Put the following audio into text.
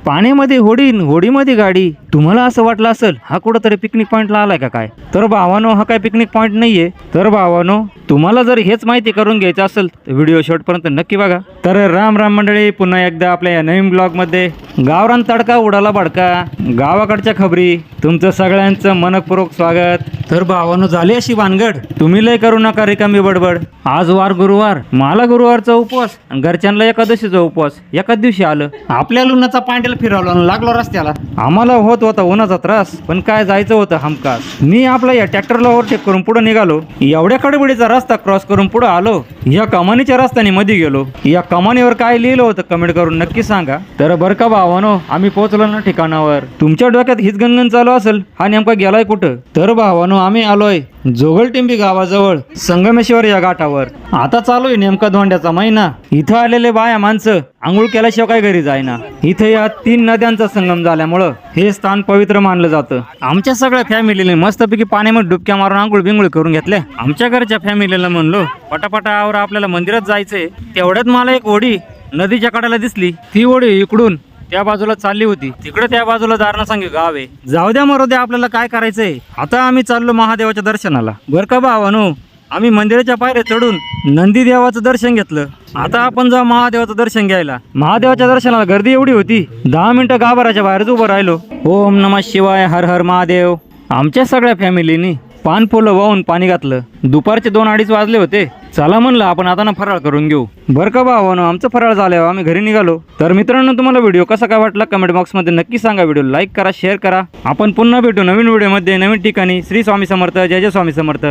पाण्यामध्ये होडी होडीमध्ये गाडी. तुम्हाला असं वाटलं असेल हा कुठंतरी पिकनिक पॉईंटला आलाय का काय? तर भावानो हा काय पिकनिक पॉईंट नाहीये. तर भावानो तुम्हाला जर हेच माहिती करून घ्यायचं असेल तर व्हिडिओ शेवटपर्यंत नक्की बघा. तर राम राम मंडळी, पुन्हा एकदा आपल्या या नवीन ब्लॉग मध्ये गावरान तडका उडाला भडका गावाकडच्या खबरी तुमचं सगळ्यांचं मनपूर्वक स्वागत. तर भावानो झाली अशी भानगड, तुम्ही लय करू नका रिकामी बडबड. आज वार गुरुवार, मला गुरुवारचा उपवास आणि घरच्यांना एकादशीचा उपवास एकाच दिवशी आलं. आपल्या लुनाचा पांड्याला फिरवला आणि लागलो रस्त्याला. आम्हाला होत होता उन्हाचा त्रास, पण काय जायचं होतं हमखास. मी आपला या ट्रॅक्टरला ओव्हरटेक करून पुढे निघालो. एवढ्या कडबडीचा रस्ता क्रॉस करून पुढे आलो. या कमानीच्या रस्त्याने मध्ये गेलो. या कमानीवर काय लिहिलं होतं कमेंट करून नक्की सांगा. तर बरं का भावानो, आम्ही पोहोचलो ना ठिकाणावर. तुमच्या डोक्यात हीच गणगण चालू असेल हा नेमका गेलाय कुठं. तर भावानो आम्ही आलोय जोगलटिंबी गावाजवळ संगमेश्वर या घाटावर. आता चालू आहे नेमका धोंड्याचा महिना. इथं आलेले बाया माणसं आंघोळ केल्याशिवाय काय घरी जायना. इथे या 3 नद्यांचा संगम झाल्यामुळं हे स्थान पवित्र मानलं जातं. आमच्या सगळ्या फॅमिलीने मस्तपैकी पाण्यामध्ये डुबक्या मारून आंघोळ बिंगोळ करून घेतल्या. आमच्या घरच्या फॅमिलीला म्हणलो पटापटा आवर आपल्याला मंदिरात जायचंय. तेवढ्यात मला एक होडी नदीच्या कडेला दिसली. ती होडी इकडून त्या बाजूला चालली होती. तिकडे त्या बाजूला दारणा सांगे गाव आहे. जाऊ द्या मरू द्या, आपल्याला काय करायचंय. आता आम्ही चाललो महादेवाच्या दर्शनाला. बरं का भावानो, आम्ही मंदिराच्या पायऱ्या चढून नंदी देवाचं दर्शन घेतलं. आता आपण जाऊ महादेवाचं दर्शन घ्यायला. महादेवाच्या दर्शनाला गर्दी एवढी होती 10 मिनिटं गाभाराच्या बाहेरच उभं राहिलो. ओम नमः शिवाय, हर हर महादेव. आमच्या सगळ्या फॅमिलीनी पान फुलं वाहून पाणी घातलं. दुपारचे 2-2:30 वाजले होते. चला म्हणलं आपण आता ना फराळ करून घेऊ. बरं का भावानो, आमचं फराळ झाल्यावर आम्ही घरी निघालो. तर मित्रांनो, तुम्हाला व्हिडिओ कसा काय वाटला कमेंट बॉक्समध्ये नक्की सांगा. व्हिडिओ लाईक करा, शेअर करा. आपण पुन्हा भेटू नवीन व्हिडिओमध्ये नवीन ठिकाणी. श्री स्वामी समर्थ, जय जय स्वामी समर्थ.